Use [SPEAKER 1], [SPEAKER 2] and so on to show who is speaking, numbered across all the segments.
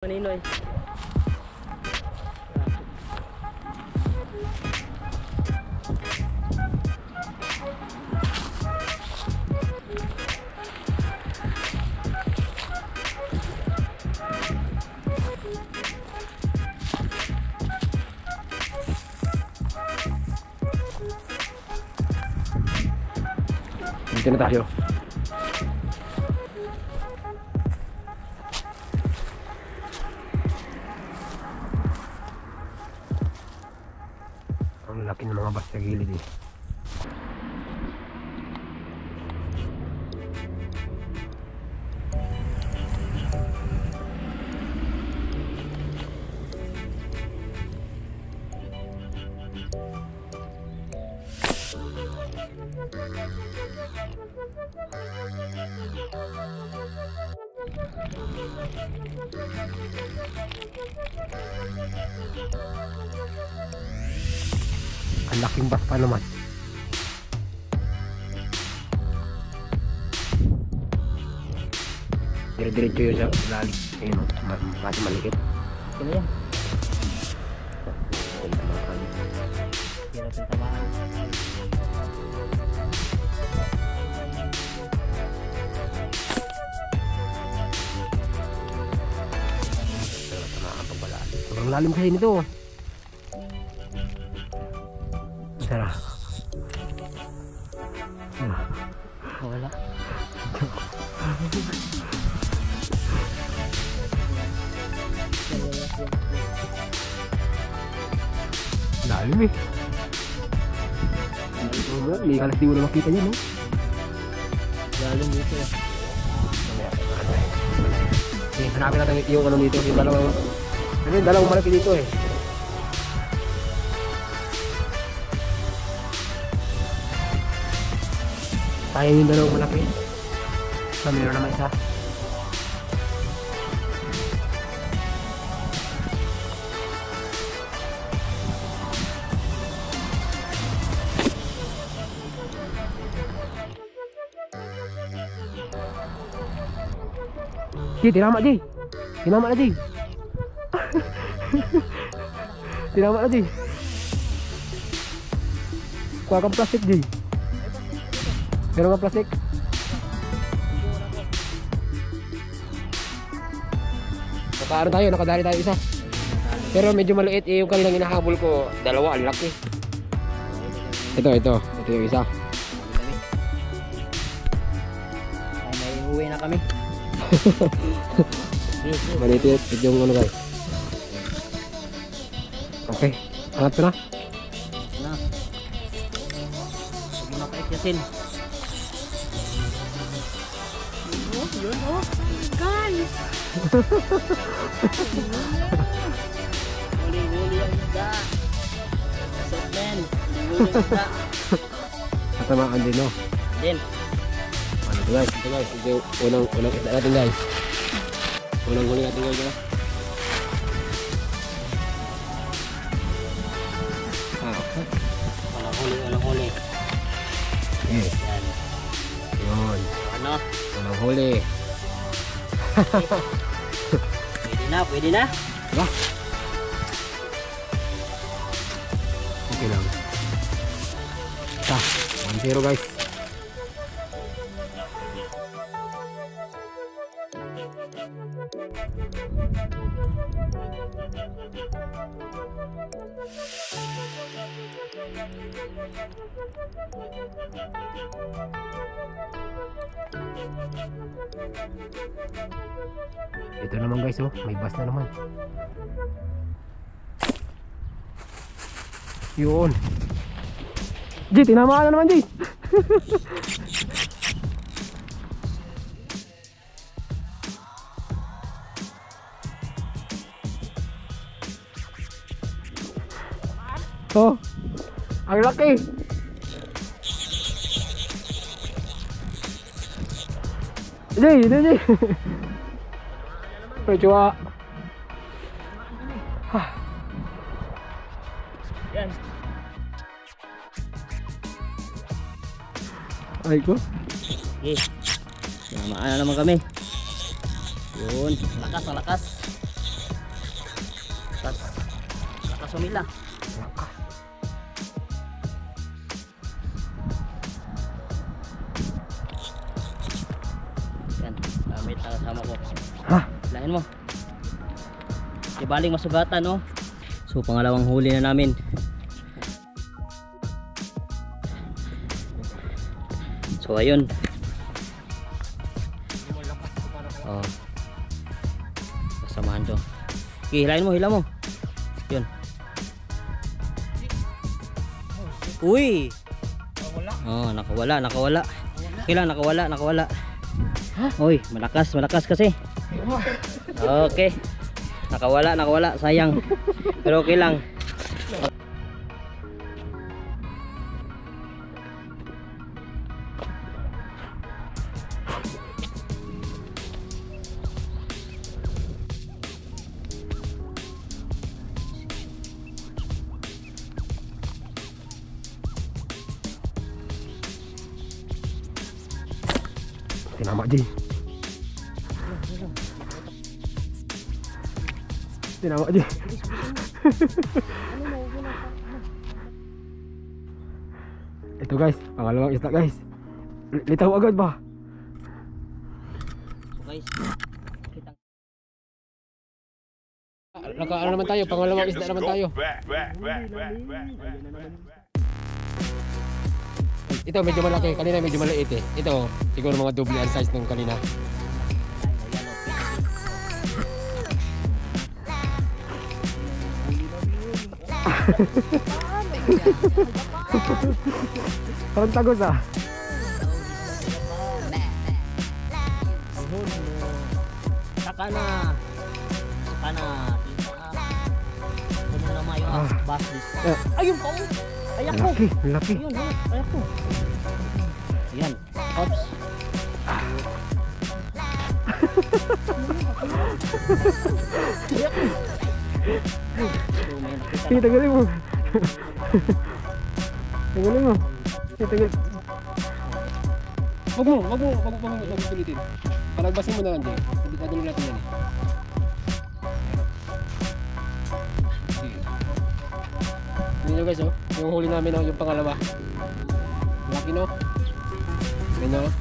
[SPEAKER 1] Maninoy.
[SPEAKER 2] Dito na tayo. Ang laki ng mga basta gilid eh. Ang laking bas pa naman. Dire-diretso yun sa lalim. Ayun o, kasi maliit.
[SPEAKER 1] Sino yan? Hirap yung tamaan.
[SPEAKER 2] Sobrang lalim kasi nito. Tara.
[SPEAKER 1] Wala.
[SPEAKER 2] Lalim eh. Hindi kalas di mo na makita yan, no?
[SPEAKER 1] Lalim dito eh.
[SPEAKER 2] Hanapin natin yung ano dito. Yung dalawang malaki dito eh. Sayang yung dalawang malaki. Meron naman isa. Ji, tinamak Ji. Tinamak na Ji. Tinamak na Ji. Kuha kang plastik Ji. Meron ka plastik? Nakadali tayo isa. Pero medyo maliit eh, yung kanilang inahabol ko. Dalawa, ang laki. Ito yung isa.
[SPEAKER 1] Ay, may uwi na kami.
[SPEAKER 2] Maliit yung ano guys. Okay, angat ko na.
[SPEAKER 1] Na. Hindi mapaikiyasin. Yun oh. Guys. Huli-huli ang isda. Kasot men. Huli-huli ang isda.
[SPEAKER 2] Katamaan din no.
[SPEAKER 1] Din.
[SPEAKER 2] Ano ito guys, ito yung unang isda natin guys. Unang huli natin guys. Okay.
[SPEAKER 1] Walang huli.
[SPEAKER 2] Okay.
[SPEAKER 1] Yan.
[SPEAKER 2] Yun.
[SPEAKER 1] Ano?
[SPEAKER 2] Unang huli.
[SPEAKER 1] Pwede na.
[SPEAKER 2] Diba? Okay lang. 1-0 guys. Ito naman guys oh, may bass na naman. Yun. Ji, tinamaan na naman Ji. Oh, ang laki. Ji. Medyo
[SPEAKER 1] Yan.
[SPEAKER 2] ay ko.
[SPEAKER 1] Okay. Namaan na naman kami. Yun, malakas. Lakas umila.
[SPEAKER 2] Lakas.
[SPEAKER 1] Yan, gamit ang kasama ko.
[SPEAKER 2] Ha?
[SPEAKER 1] Lain mo. Di baling masugatan, no? So, pangalawang huli na namin. So, ayun. Oh. Kasamahan to. Okay, hilain mo, hila mo. Yun. Uy! Oh, nakawala. Kailan nakawala. Uy, malakas kasi. Okay. Nakawala, sayang. Pero okay lang.
[SPEAKER 2] Tinama, Jay. Tinama, Jay. Ito guys, pangalawang isda guys. Litaw agad ba?
[SPEAKER 1] So guys, kita.
[SPEAKER 2] Ano naman tayo, pangalawang isda naman tayo. Ito medyo malaki, kanina medyo maliit eh. Ito, siguro mga double ang size nung kanina. Parang tagos ah.
[SPEAKER 1] Saka na. Puno na mayo baslis. Ayun po. Ayak ko.
[SPEAKER 2] Laki.
[SPEAKER 1] Ayun, ayak ko. Yan. Ops. Ayak ko.
[SPEAKER 2] Sige, tagalin mo. Tagalin mo. Tagal. Wag mo pilitin. Palagbasin mo na lang, Jay. Tagalin natin yan eh. Sige. Tignan nyo guys, oh. Yung huli namin, oh, yung pangalawa. Laki, no? Tignan nyo, oh.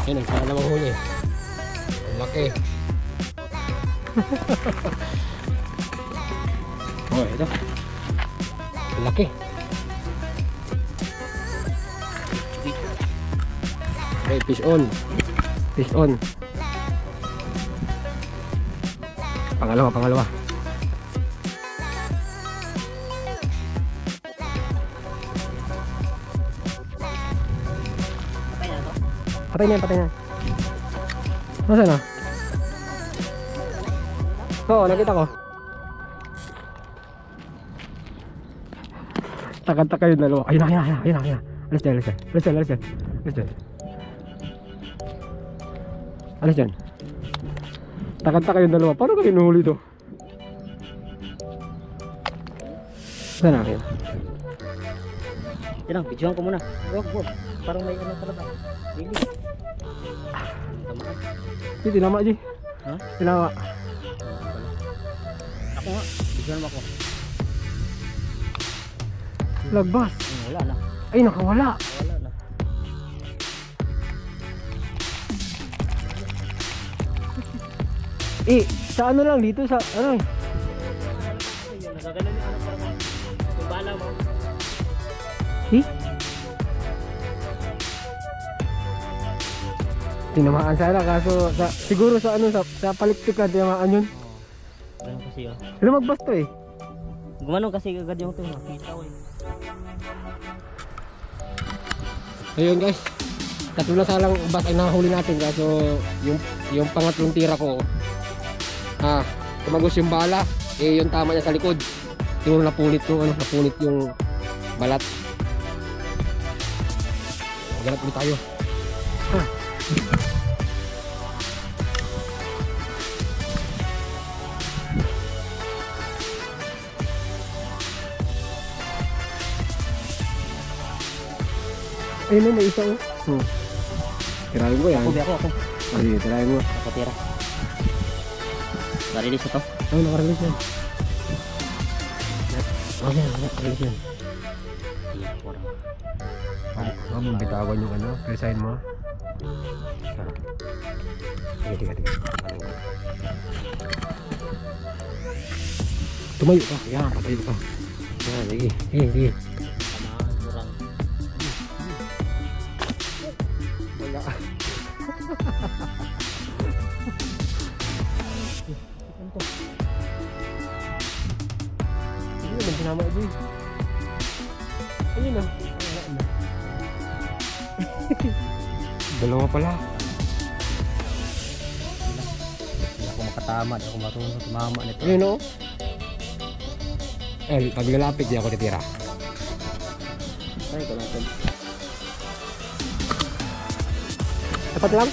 [SPEAKER 2] Yan ang pangalawang huli. Laki. Oh, ito. Laki. Okay, fish on. Pangalawa. Patay na. Nasaan na? Oo, nakita ko. Takad-takad yung dalawa. Ayun na. Alis dyan. Takad-takad yung dalawa. Paano kayo nuhuli ito? Saan na kayo?
[SPEAKER 1] Yan lang, videoan ko muna. Wag. Parang may ano talaga. Really? Tamaan.
[SPEAKER 2] Hindi, tinama, G.
[SPEAKER 1] Ha?
[SPEAKER 2] Tinama.
[SPEAKER 1] Ako nga, videoan mo ako.
[SPEAKER 2] Lagbas.
[SPEAKER 1] Wala na.
[SPEAKER 2] Ay, nakawala.
[SPEAKER 1] Wala na.
[SPEAKER 2] Sa ano lang dito, sa ano eh.
[SPEAKER 1] Nagagalan yung ano parang yung bala mo.
[SPEAKER 2] Tinamaan sana kaso siguro sa ano sa palikpikan tinamaan yun.
[SPEAKER 1] Ganun kasi yun.
[SPEAKER 2] Pero magbasto eh.
[SPEAKER 1] Gumanong kasi agad yung ito. Makita ko eh.
[SPEAKER 2] Ayun guys. Tatlo na salang bass ay nahuli natin kaso yung pangatlong tira ko tumagos yung bala eh yung tama niya sa likod. Siguro napunit yung balat. Ganap ulit tayo. Ayun, may isa oh. Tirahin ko yan.
[SPEAKER 1] Ako.
[SPEAKER 2] Sige, tirahin mo.
[SPEAKER 1] Ako tira. Narilis na to.
[SPEAKER 2] Oo, nakarelease yan. Narilis yan. Huwag mong bitawan yung ano, resign mo. Tiga. Tumayo ka. Yan, tumayo ka. Yan, sige. Wala. Hindi naman sinama ito eh. Ayun na. Dalawa pala.
[SPEAKER 1] Hindi ako makatama, hindi ako marunong tumama nito.
[SPEAKER 2] Ayun o. Pag lalapit di ako titira.
[SPEAKER 1] Ay, ito natin.
[SPEAKER 2] Dapat lang?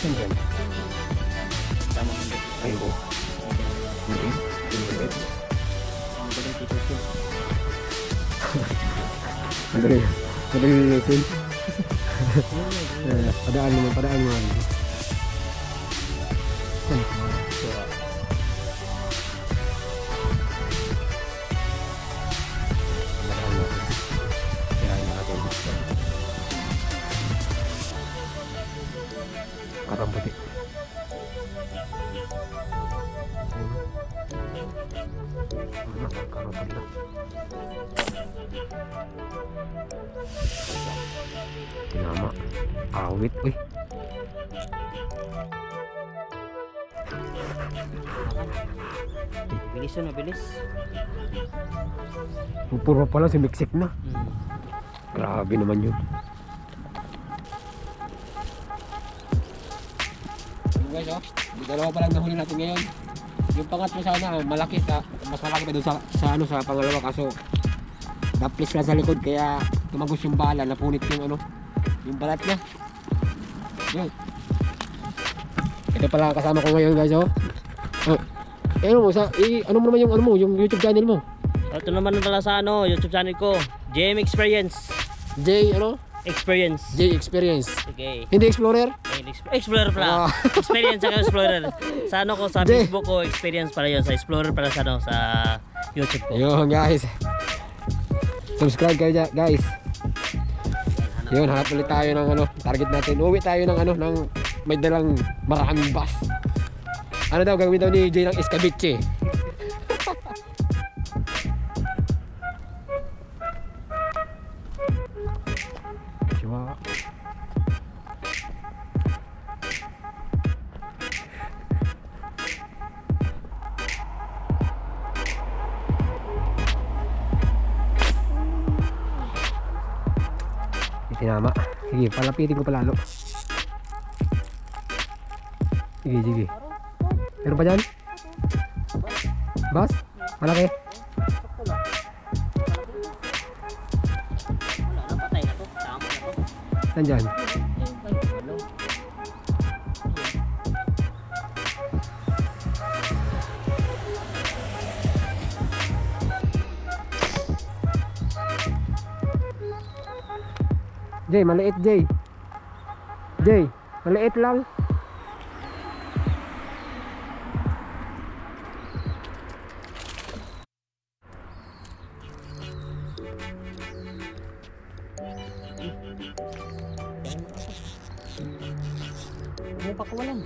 [SPEAKER 2] Saan?
[SPEAKER 1] Tama mo.
[SPEAKER 2] Ayun ko. Madali lulutin. Padaan mo. Padaan mo. Tirahin natin. Karang puti. Karang puti. Tinama. Awit. Uy.
[SPEAKER 1] Bilis yun, bilis.
[SPEAKER 2] Pupuro pala si Miksik na. Grabe naman yun. Guys, oh, dalawa pa lang nahuli natin ngayon. Yung pangatlo sana malaki, mas malaki pa doon sa pangalawa, kaso naplis ka sa likod kaya tumagos yung bala, napunit yung yung balat niya. Yun. Ito pala kasama ko ngayon, guys, oh. Ano mo ano mo naman yung YouTube channel mo?
[SPEAKER 1] Ito naman pala sa YouTube channel ko, JM Experience.
[SPEAKER 2] Experience.
[SPEAKER 1] Okay.
[SPEAKER 2] Hindi Explorer?
[SPEAKER 1] Explorer pala. Experience sa Explorer. Sa ko sa Facebook ko, Experience pala yun. Sa Explorer pala sa YouTube ko.
[SPEAKER 2] Yun, guys. Subscribe kayo, guys. Yun, hanap ulit tayo ng target natin. Uwi tayo ng ng may dalang maraming bus. Ano daw gagawin daw ni Jay ng escabeche? Cuma tinama. Sige, palapitin ko palalo. Sige. Meron pa dyan? Bas? Malaki?
[SPEAKER 1] Wala, napatay na to. Tama na to.
[SPEAKER 2] Saan dyan? Jay, maliit Jay. Jay, maliit lang.
[SPEAKER 1] Ano pa kawalan?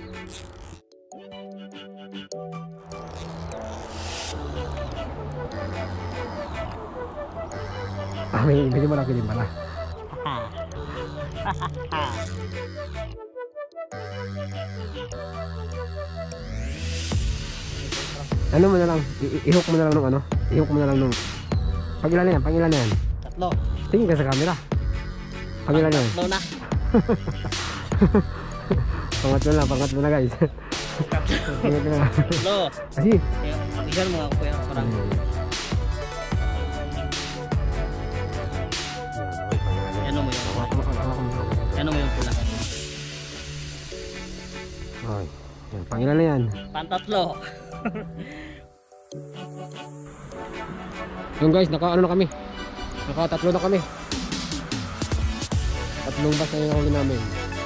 [SPEAKER 2] Medyo malaki din pala. Ano mo na lang, i-hook mo na lang nung i-hook mo na lang nung pangilan na yan?
[SPEAKER 1] Tatlo.
[SPEAKER 2] Tingin ka sa camera. Pangilan na yan?
[SPEAKER 1] Tatlo na.
[SPEAKER 2] Pangatlo na guys. Pangatlo na.
[SPEAKER 1] Tatlo.
[SPEAKER 2] Kasi
[SPEAKER 1] Pag-isan mo ako yung parang. Ano mo yung pula?
[SPEAKER 2] Ay, pangilan na yan?
[SPEAKER 1] Pantatlo.
[SPEAKER 2] Yung guys, naka na kami. Nakatatlo na kami. Tatlong bus na yung huli namin.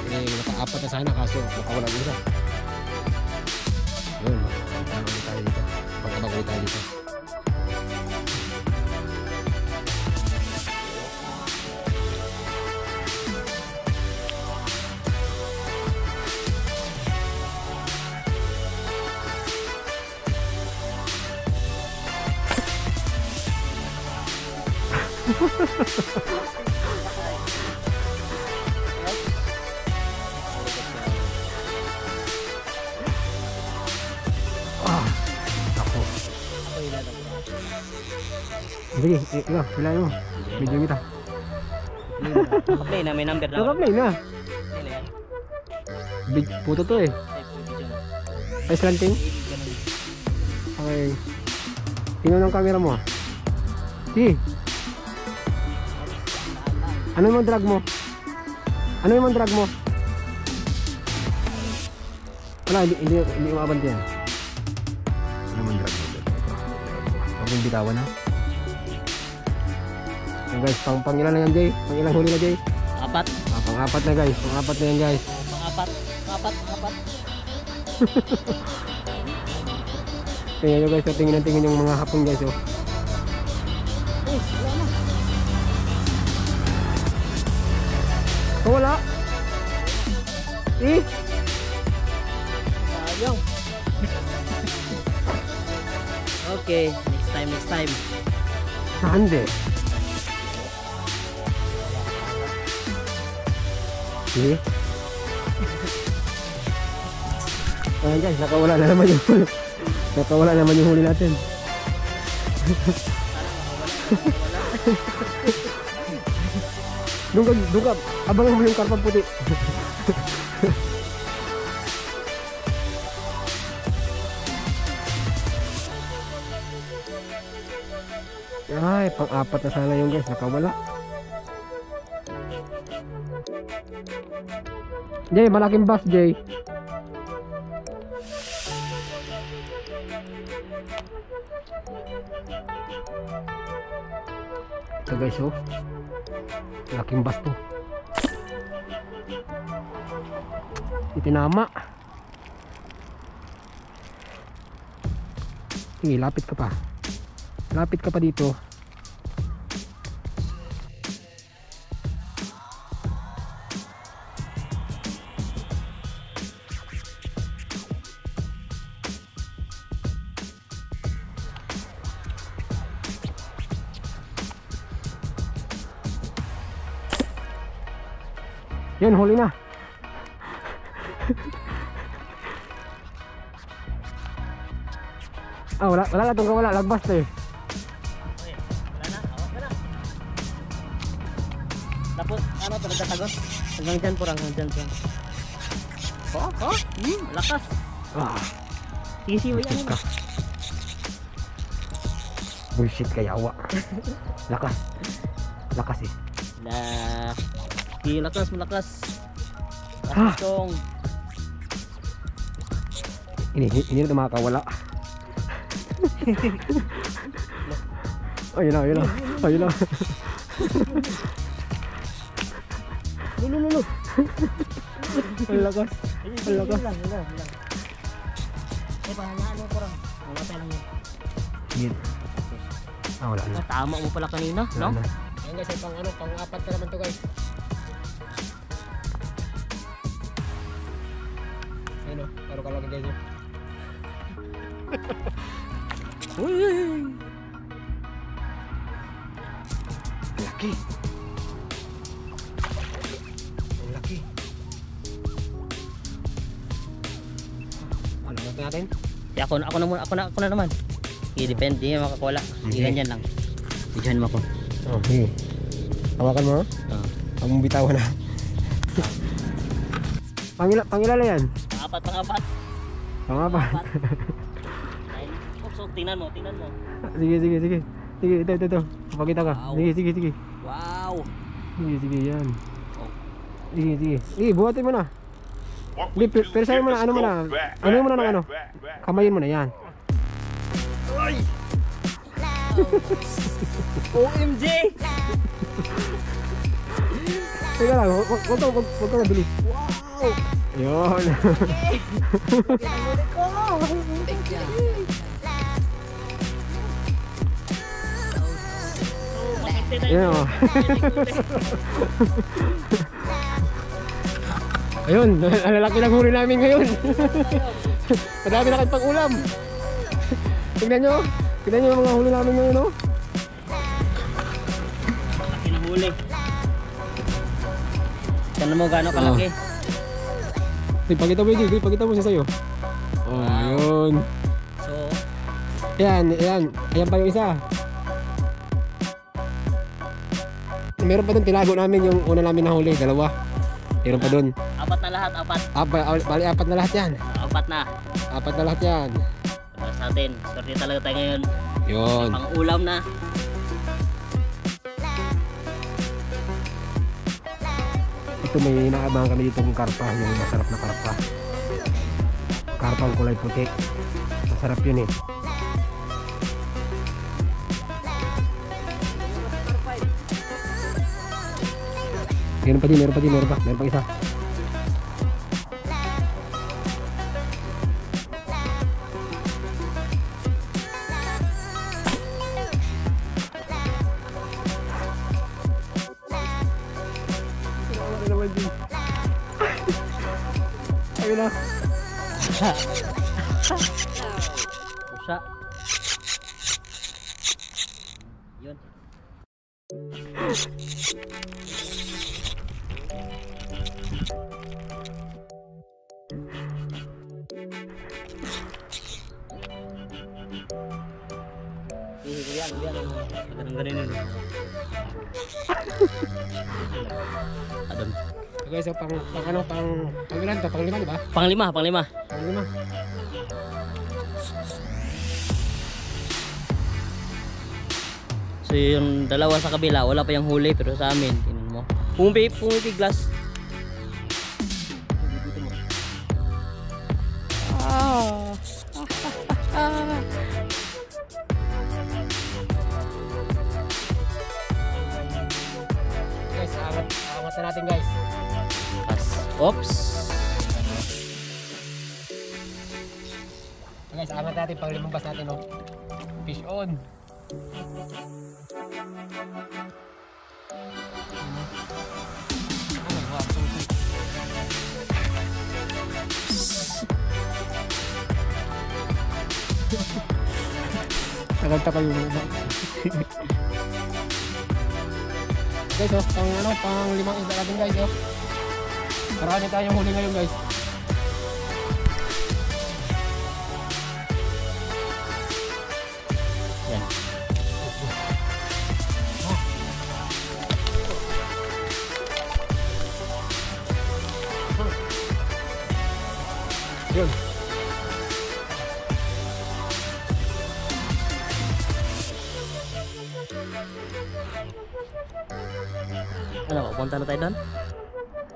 [SPEAKER 2] Naka-apat na sana kaso nakawala yung isa. Yun, magkabang ulit tayo dito. Magkabang ulit tayo dito. Sige, hilahin mo. Video kita.
[SPEAKER 1] Play na, may number na.
[SPEAKER 2] Naka-play na. Big photo to eh. Ay, slanting? Okay. Tingnan ng camera mo. Sige. Ano yung drag mo? Ano yung drag mo? Wala, hindi umabanti yan. Ano yung drag mo? Huwag mong bitawan ha. So guys, pang-ilan na yan Jay? Pang-ilang huli na Jay?
[SPEAKER 1] Apat.
[SPEAKER 2] Pang-apat na guys, pang-apat na yan guys.
[SPEAKER 1] Pang-apat.
[SPEAKER 2] Tingnan nyo guys, tingin yung mga hapon guys oh. Oh, wala.
[SPEAKER 1] Sayang. Okay, next time.
[SPEAKER 2] Saan de? Ayan guys, nakawala na naman yung huli natin. Doon ka, abangan mo yung karpang puti. Ay, pang-apat na sana yung guys, nakawala. Jay, malaking bus Jay. Ito guys oh, malaking bus to. Itinama. Sige, lapit ka pa. Lapit ka pa dito. Yun, huli na. Wala na itong kawala, lagbas to eh.
[SPEAKER 1] Wala na, awak na. Tapos, ano ito, nagtatagos? Hanggang dyan po, hanggang dyan. Lakas. Easy mo yan.
[SPEAKER 2] Bullshit kayawa. Lakas eh.
[SPEAKER 1] Malakas. Lakas tong.
[SPEAKER 2] Ini na makakawala. Ayun na.
[SPEAKER 1] Lulu.
[SPEAKER 2] Ang lakas.
[SPEAKER 1] Lang. Pahalaan mo kurang. Wala pa lang yun.
[SPEAKER 2] Wala na.
[SPEAKER 1] Tama mo pala kanina, no?
[SPEAKER 2] Ayan guys, pang-apat na naman to guys. Ayun o, taro ka lang guys. Laki. Ang laki. Ano natin?
[SPEAKER 1] Ako na naman. I-depend, hindi makakuha. Hindi ganyan lang. Diyan mo ako.
[SPEAKER 2] Okay. Hawakan mo. Ang bitawan na. Pangila yan?
[SPEAKER 1] Pang-apat. So, tingnan mo.
[SPEAKER 2] Sige. Sige, ito. Papakita ka.
[SPEAKER 1] Wow.
[SPEAKER 2] Sige.
[SPEAKER 1] Wow.
[SPEAKER 2] Sige, yan. Sige, buhatin mo na. Hindi, persahin mo na, ano mo na. Ano mo na ng ano. Kamayin mo na yan.
[SPEAKER 1] OMG!
[SPEAKER 2] Teka lang, huwag ka nabili. Wow! Yun. Ayan o. Ayun, ang lalaki ng huli namin ngayon. Madami na kayong pang-ulam. Tignan nyo yung mga huli namin ngayon o.
[SPEAKER 1] Laki ng huli. Tignan mo gaano kalaki.
[SPEAKER 2] Pakita mo yun, pakita mo siya sa'yo. Oh, yun.
[SPEAKER 1] So,
[SPEAKER 2] ayan pa yung isa. Meron pa doon, tinago namin yung una namin nahuli, dalawa. Meron pa doon.
[SPEAKER 1] apat na lahat, apat.
[SPEAKER 2] Bali, apat na lahat yan.
[SPEAKER 1] Apat na.
[SPEAKER 2] Apat na lahat yan.
[SPEAKER 1] Para sa atin, swerte talaga tayo ngayon.
[SPEAKER 2] Yun.
[SPEAKER 1] Pang ulam na.
[SPEAKER 2] Ito may inaabangan kami dito ng karpa, yung masarap na karpa. Karpang kulay puti. Masarap yun eh. Meron pa isa. Ayun na.
[SPEAKER 1] Pusa. Yun. Ganun yun. Adon.
[SPEAKER 2] Okay, so pangilan to? Panglima, di ba?
[SPEAKER 1] Panglima.
[SPEAKER 2] Panglima.
[SPEAKER 1] So yung dalawa sa kabila, wala pa yung huli, pero sa amin, tingnan mo. Pumipiglas.
[SPEAKER 2] Guys, angat na natin guys.
[SPEAKER 1] Oops.
[SPEAKER 2] Guys, angat natin pang limang bas natin, oh. Fish on. Takal yung mga. Guys, oh, pang limang isda natin guys, oh. Marami tayong huli ngayon guys.
[SPEAKER 1] Yan.
[SPEAKER 2] Yun.
[SPEAKER 1] Ano, punta na tayo doon?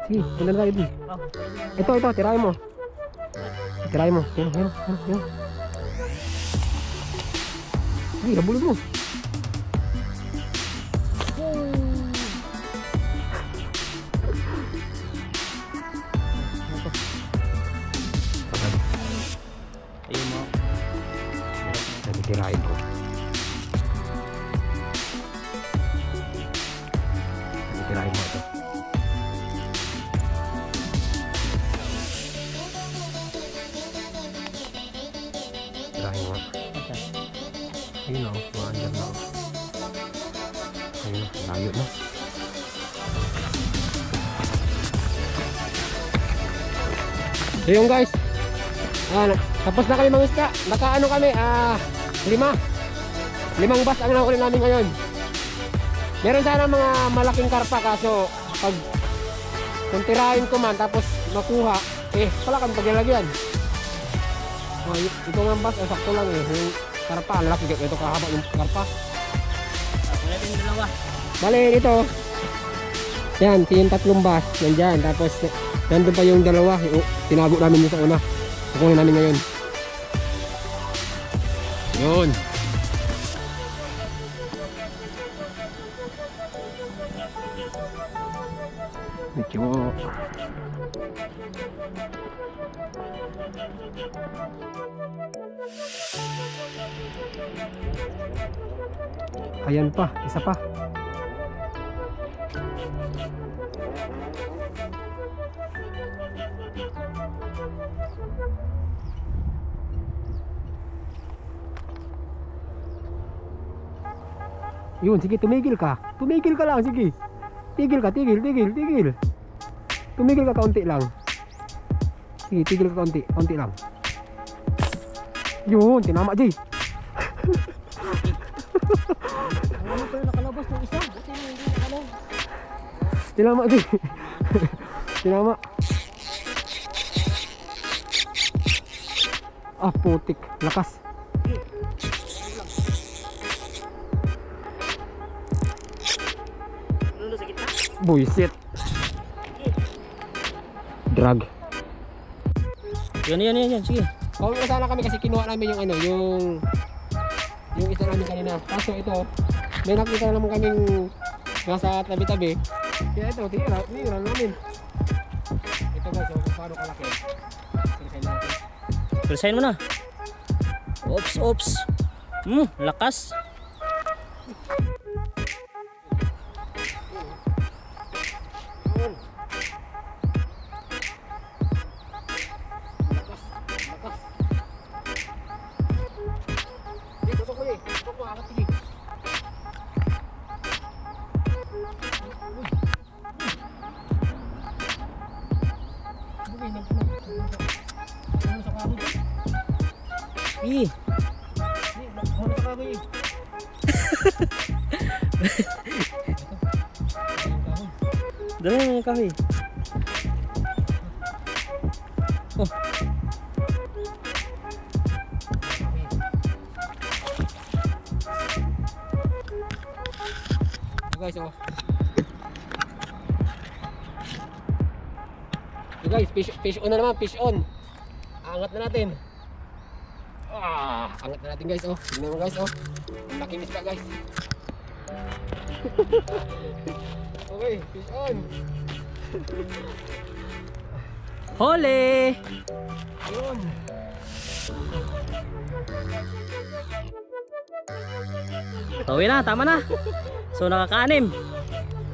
[SPEAKER 2] Sige, punta na tayo dun. Ito, tirahin mo. Tirahin mo. Yan. Ay, nabulog mo.
[SPEAKER 1] Ayun mo.
[SPEAKER 2] Sabi, tirahin ko. Tirahin mo ito. Tirahin mo. Ayun o, maandyan na. Ayun, layo na. So yun guys, tapos na kami mangisda. Nakaano kami, 5 bas ang nahuli namin ngayon. Meron sana mga malaking karpa, kaso pag kung tirahin ko man tapos makuha, wala kang paglalagyan. Ito nga bas, sakto lang eh. Yung karpa, ang laki, ito kahaba yung karpa.
[SPEAKER 1] Wala din dalawa.
[SPEAKER 2] Bale, ito. Yan, yung 3 bas, nandyan. Tapos, nandun pa yung dalawa. Tinago namin yung sa una. Kukunin namin ngayon. Yun. Medyo ayan pa, isa pa. Yun, sige, tumigil ka. Tumigil ka lang, sige. Tigil ka, tigil. Tumigil ka kaunti lang. Sige, tigil ka kaunti, kaunti lang. Yun, tinama, Jay.
[SPEAKER 1] Ano pa yung nakalabas ng isa? Buti na hindi nakalaw.
[SPEAKER 2] Tinama, Jay. Tinama. Ah, putik. Lakas.
[SPEAKER 1] Ano sa gitna?
[SPEAKER 2] Buisit. Drag.
[SPEAKER 1] Yan. Sige.
[SPEAKER 2] Kung sana kami kasi kinuha namin yung ano, yung isa namin kanina. Kaso ito, may nakita naman kaming nasa tabi-tabi. Kaya ito, tinira namin. Ito guys, kung paano kalaki. Silisayin natin.
[SPEAKER 1] Pilisain mo na. Oops. Lakas. Dala mo yung kahoy. Oh.
[SPEAKER 2] Guys, oh. Guys, fish on na naman, fish on. Angat na natin. Angat na natin guys, oh. Tingnan mo guys, oh. Makinis pa guys. Okay, fish on.
[SPEAKER 1] Hole!
[SPEAKER 2] Ayun.
[SPEAKER 1] Tawi na, tama na. So nakaka-anim.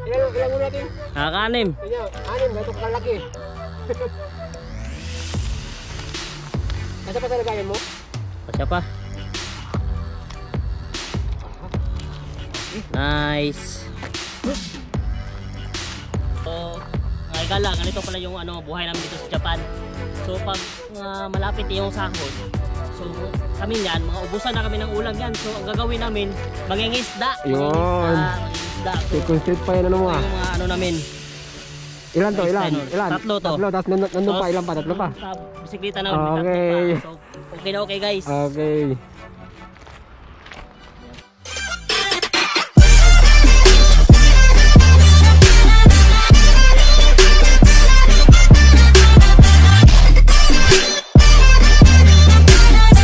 [SPEAKER 2] Ilan mo natin?
[SPEAKER 1] Nakaka-anim.
[SPEAKER 2] Kanya, anim, gato kalaki. Nasa pa sa lagayan mo?
[SPEAKER 1] Pasya pa. Nice. So, kala, ganito pala yung buhay namin dito sa Japan. So pag malapit yung sahod, so kami yan, mga ubusan na kami ng ulam yan. So ang gagawin namin, mangingisda.
[SPEAKER 2] Yun.
[SPEAKER 1] Mangingisda. So,
[SPEAKER 2] Concentrate pa yan, ano mo ah.
[SPEAKER 1] yung mga ano namin.
[SPEAKER 2] Ilan to? Ilan?
[SPEAKER 1] Tatlo to.
[SPEAKER 2] Tatlo, tapos nandun pa, ilan pa? Tatlo pa?
[SPEAKER 1] Sa bisikleta namin,
[SPEAKER 2] Okay.
[SPEAKER 1] tatlo pa. So okay na okay guys.
[SPEAKER 2] Okay.